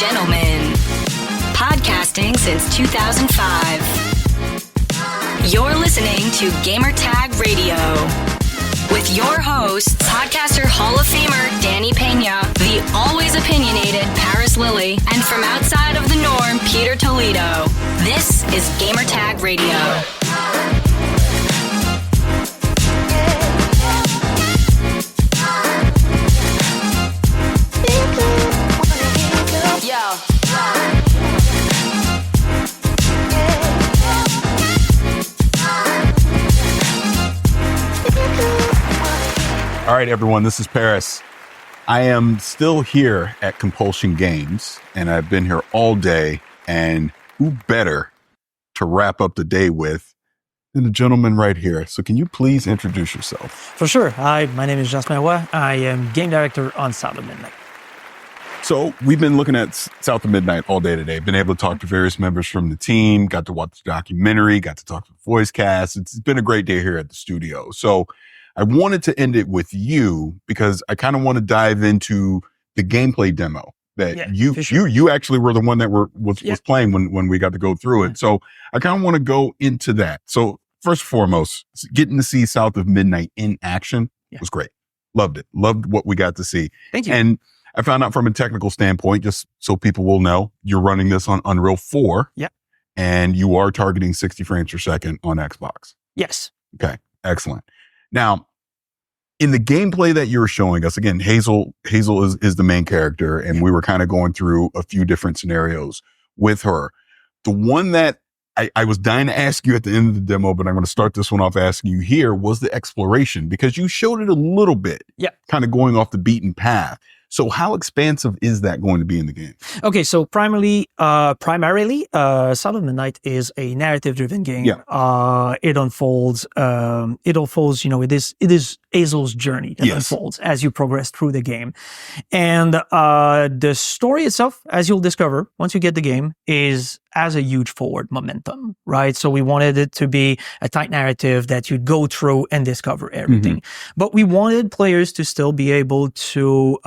gentlemen, podcasting since 2005. You're listening to Gamertag Radio with your hosts, podcaster Hall of Famer Danny Peña, the always opinionated Paris Lilly, and from outside of the norm, Peter Toledo. This is Gamertag Radio. All right, everyone, this is Paris. I am still here at Compulsion Games, and I've been here all day, and who better to wrap up the day with than the gentleman right here. So can you please introduce yourself? For sure. Hi, my name is Jasmin Roy. I am game director on South of Midnight. So we've been looking at South of Midnight all day today. Been able to talk to various members from the team, got to watch the documentary, got to talk to the voice cast. It's been a great day here at the studio. So I wanted to end it with you because I kind of want to dive into the gameplay demo that you actually were the one that was playing when we got to go through it. So I kind of want to go into that. So first and foremost, getting to see South of Midnight in action was great. Loved it. Loved what we got to see. Thank you. And I found out from a technical standpoint, just so people will know, you're running this on Unreal 4. Yeah. And you are targeting 60 frames per second on Xbox. Yes. Okay. Excellent. Now, in the gameplay that you're showing us, again, Hazel is the main character, and we were kind of going through a few different scenarios with her. The one that I was dying to ask you at the end of the demo, but I'm going to start this one off asking you here, was the exploration, because you showed it a little bit, kind of going off the beaten path. So how expansive is that going to be in the game? Okay, so primarily, South of Midnight is a narrative-driven game. Yeah. It unfolds, it is Hazel's journey that unfolds as you progress through the game. And the story itself, as you'll discover once you get the game, has a huge forward momentum, right? So we wanted it to be a tight narrative that you'd go through and discover everything. Mm-hmm. But we wanted players to still be able to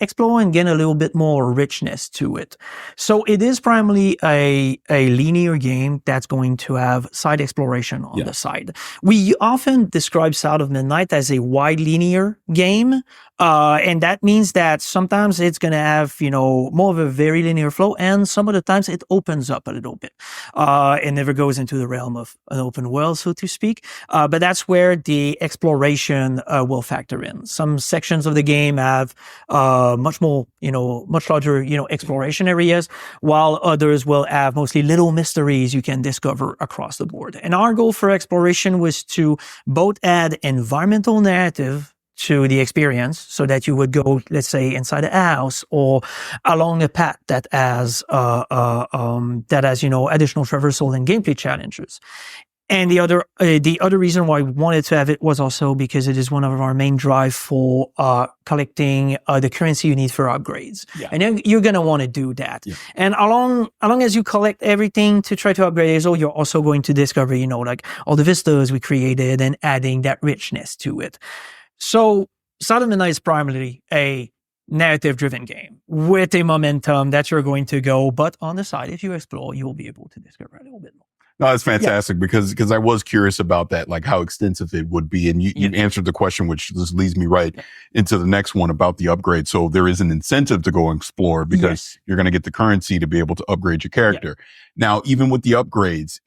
explore and gain a little bit more richness to it. So it is primarily a linear game that's going to have side exploration on the side. We often describe South of Midnight as a wide linear game. And that means that sometimes it's going to have, more of a very linear flow, and some of the times it opens up a little bit. It never goes into the realm of an open world, so to speak. But that's where the exploration will factor in. Some sections of the game have much larger, exploration areas, while others will have mostly little mysteries you can discover across the board. And our goal for exploration was to both add environmental narrative to the experience, so that you would go, let's say, inside a house or along a path that has additional traversal and gameplay challenges. And the other reason why we wanted to have it was also because it is one of our main drive for collecting the currency you need for upgrades. Yeah. And then you're going to want to do that. Yeah. And along as you collect everything to try to upgrade Hazel, you're also going to discover, like all the vistas we created and adding that richness to it. So South of Midnight is primarily a narrative-driven game with a momentum that you're going to go, but on the side, if you explore, you will be able to discover a little bit more. No, that's fantastic because I was curious about that, like how extensive it would be. And you answered the question, which just leads me right into the next one about the upgrade. So there is an incentive to go and explore because you're going to get the currency to be able to upgrade your character. Yeah. Now, even with the upgrades,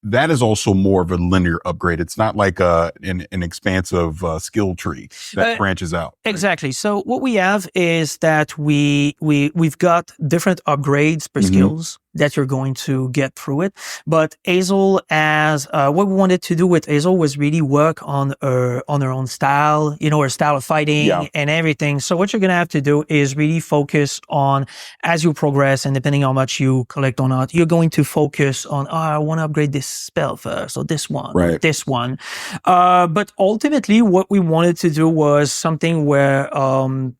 that is also more of a linear upgrade. It's not like an expansive skill tree that branches out. Right? Exactly. So what we have is that we've got different upgrades per skills that you're going to get through it. But Hazel, as what we wanted to do with Hazel was really work on her own style, her style of fighting and everything. So what you're going to have to do is really focus on, as you progress, and depending on how much you collect or not, you're going to focus on, I want to upgrade this spell first, or this one, or this one. But ultimately, what we wanted to do was something where,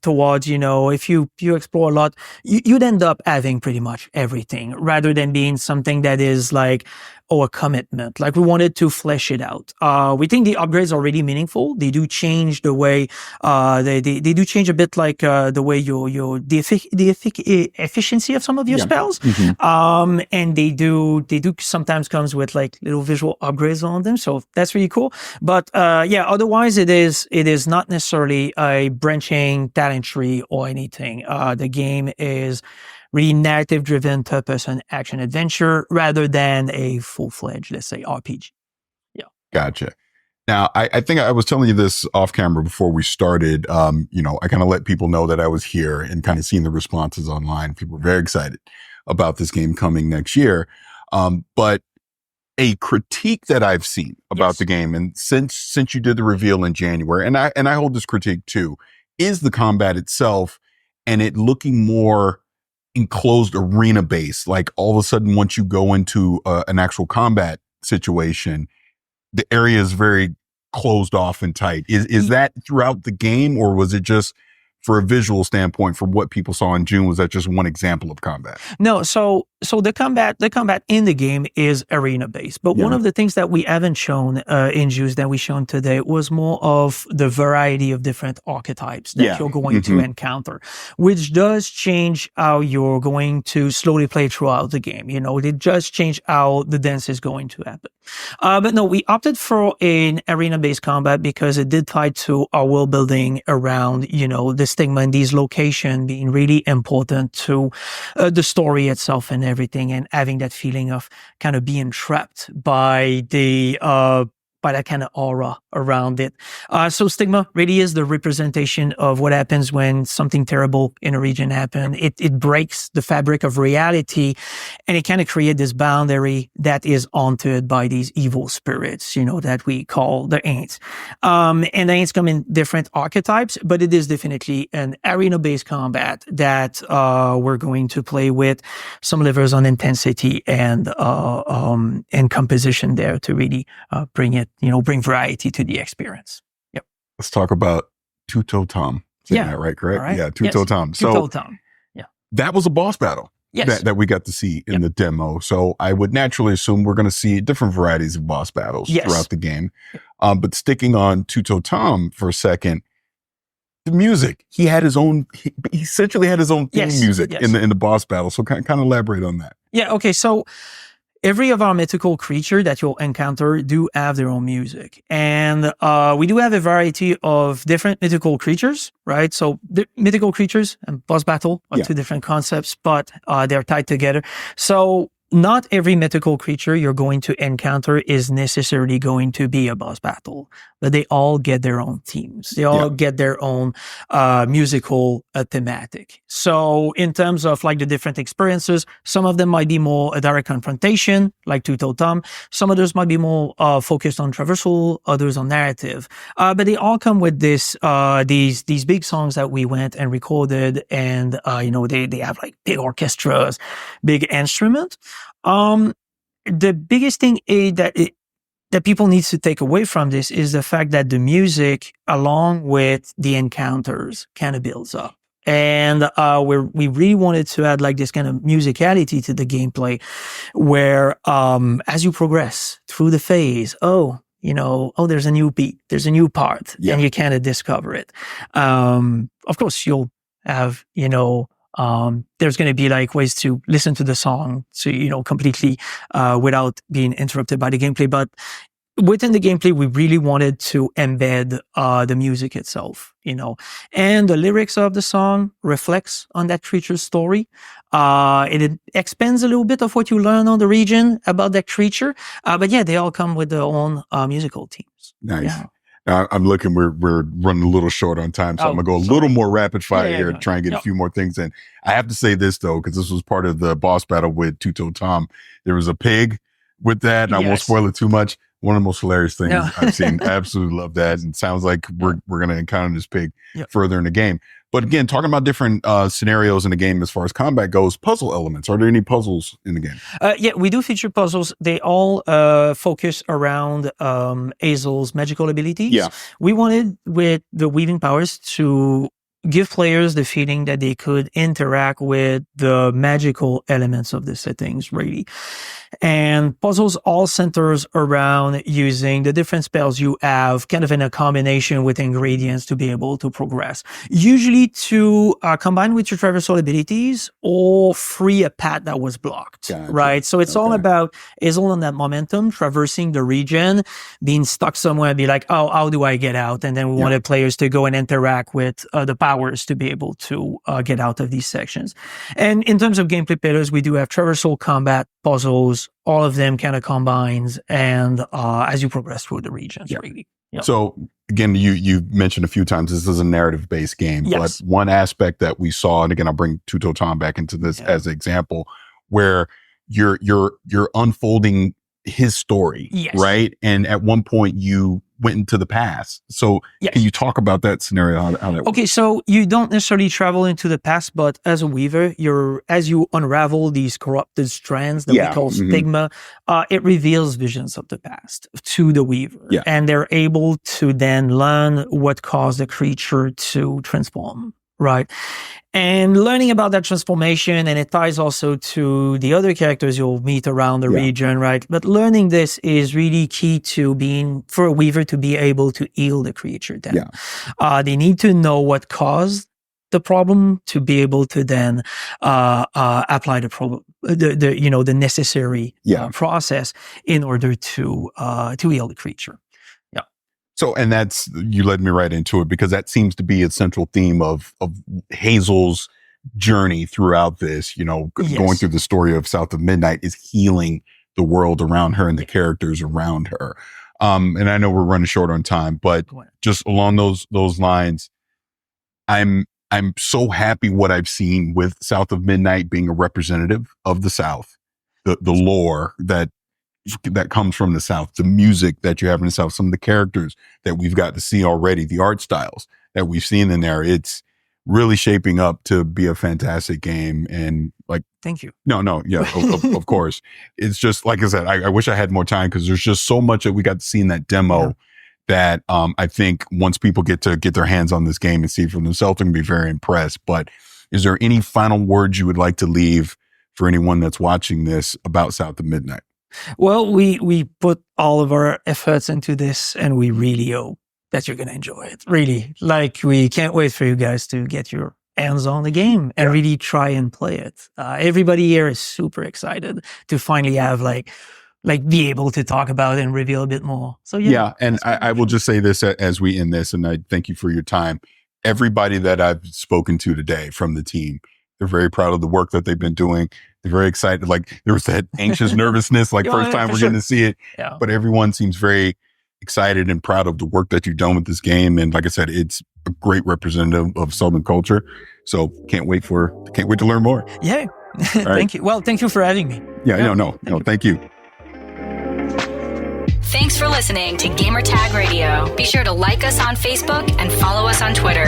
towards, if you explore a lot, you'd end up having pretty much everything, rather than being something that is like, our commitment. Like we wanted to flesh it out. We think the upgrades are really meaningful. They do change the way, they do change a bit like, the way the efficiency of some of your spells. And they do sometimes comes with like little visual upgrades on them. So that's really cool. But, otherwise it is not necessarily a branching talent tree or anything. The game is really narrative-driven third-person action adventure rather than a full-fledged, let's say, RPG. Yeah. Gotcha. Now, I think I was telling you this off camera before we started. I kind of let people know that I was here and kind of seeing the responses online. People were very excited about this game coming next year. But a critique that I've seen about the game, and since you did the reveal in January, and I hold this critique too, is the combat itself and it looking more enclosed arena base. Like all of a sudden, once you go into an actual combat situation, the area is very closed off and tight. Is that throughout the game, or was it just for a visual standpoint from what people saw in June? Was that just one example of combat? No, so the combat in the game is arena based, but one of the things that we haven't shown in June that we shown today was more of the variety of different archetypes that you're going to encounter, which does change how you're going to slowly play throughout the game. It does change how the dance is going to happen. But no, we opted for an arena based combat because it did tie to our world building around, the stigma in these locations being really important to the story itself and everything, and having that feeling of kind of being trapped by that kind of aura around it. So stigma really is the representation of what happens when something terrible in a region happens. It breaks the fabric of reality, and it kind of creates this boundary that is haunted by these evil spirits, that we call the Aints. And the Aints come in different archetypes, but it is definitely an arena-based combat that we're going to play with some levers on intensity and composition there to really bring variety to the experience. Yep. Let's talk about Two-Toe Tom. Saying that right, correct? Right. Yeah, Two-Toe Tom. Two-Toe Tom. Yeah. That was a boss battle that we got to see in the demo. So I would naturally assume we're going to see different varieties of boss battles throughout the game. But sticking on Two-Toe Tom for a second, the music, he essentially had his own theme music in the boss battle. So kind of elaborate on that. Yeah. Okay. So every of our mythical creature that you'll encounter do have their own music. And we do have a variety of different mythical creatures, right? So the mythical creatures and boss battle are two different concepts, but they're tied together. So not every mythical creature you're going to encounter is necessarily going to be a boss battle, but they all get their own themes. They all get their own musical thematic. So in terms of like the different experiences, some of them might be more a direct confrontation, like Two-Toe Tom. Some others might be more focused on traversal, others on narrative. But they all come with these big songs that we went and recorded, and they have like big orchestras, big instruments. The biggest thing that people need to take away from this is the fact that the music, along with the encounters, kind of builds up. And we really wanted to add like this kind of musicality to the gameplay, where as you progress through the phase, there's a new beat, there's a new part, and you kind of discover it. Of course, you'll have there's going to be like ways to listen to the song, so completely without being interrupted by the gameplay. But within the gameplay, we really wanted to embed the music itself, and the lyrics of the song reflects on that creature's story. It expands a little bit of what you learn on the region about that creature. But they all come with their own musical themes. Nice. Yeah. I'm looking, we're running a little short on time, so I'm going to go a little more rapid fire here to try and get a few more things in. I have to say this, though, because this was part of the boss battle with Two-Toe Tom. There was a pig with that, and I won't spoil it too much. One of the most hilarious things I've seen. I absolutely love that. And it sounds like we're going to encounter this pig further in the game. But again, talking about different scenarios in the game as far as combat goes, puzzle elements. Are there any puzzles in the game? We do feature puzzles. They all focus around Hazel's magical abilities. Yeah. We wanted, with the weaving powers, to give players the feeling that they could interact with the magical elements of the settings, really. And puzzles all centers around using the different spells you have kind of in a combination with ingredients to be able to progress. Usually to combine with your traversal abilities or free a path that was blocked, right? So it's all about, is all on that momentum, traversing the region, being stuck somewhere and be like, oh, how do I get out? And then we wanted players to go and interact with the powers to be able to get out of these sections. And in terms of gameplay pillars, we do have traversal, combat, puzzles, all of them kind of combines, and as you progress through the regions, really. Yep. So again, you mentioned a few times this is a narrative-based game, but one aspect that we saw, and again, I'll bring Tuto Tom back into this as an example, where you're unfolding his story, right? And at one point you went into the past. So can you talk about that scenario, how that works? Okay, so you don't necessarily travel into the past, but as a weaver, as you unravel these corrupted strands that we call stigma, it reveals visions of the past to the weaver. And they're able to then learn what caused the creature to transform, right? And learning about that transformation, and it ties also to the other characters you'll meet around the region, right? But learning this is really key to for a weaver to be able to heal the creature then. They need to know what caused the problem to be able to then apply the problem, the necessary process in order to heal the creature. So, and you led me right into it, because that seems to be a central theme of Hazel's journey throughout this, going through the story of South of Midnight, is healing the world around her and the characters around her. And I know we're running short on time, but just along those lines, I'm so happy what I've seen with South of Midnight being a representative of the South, the lore that comes from the South, the music that you have in the South, some of the characters that we've got to see already, the art styles that we've seen in there. It's really shaping up to be a fantastic game. And thank you. Of course. It's just, like I said, I wish I had more time, because there's just so much that we got to see in that demo that I think once people get their hands on this game and see it for themselves, they're going to be very impressed. But is there any final words you would like to leave for anyone that's watching this about South of Midnight? Well, we put all of our efforts into this, and we really hope that you're going to enjoy it. Really, we can't wait for you guys to get your hands on the game and really try and play it. Everybody here is super excited to finally have be able to talk about it and reveal a bit more. So and I will just say this as we end this, and I thank you for your time. Everybody that I've spoken to today from the team, they're very proud of the work that they've been doing. They're very excited. There was that anxious nervousness, first time we're getting to see it. But everyone seems very excited and proud of the work that you've done with this game. And like I said, it's a great representative of Southern culture. So can't wait to learn more. Yeah. Thank you. Well, thank you for having me. Thank you. Thanks for listening to Gamertag Radio. Be sure to like us on Facebook and follow us on Twitter.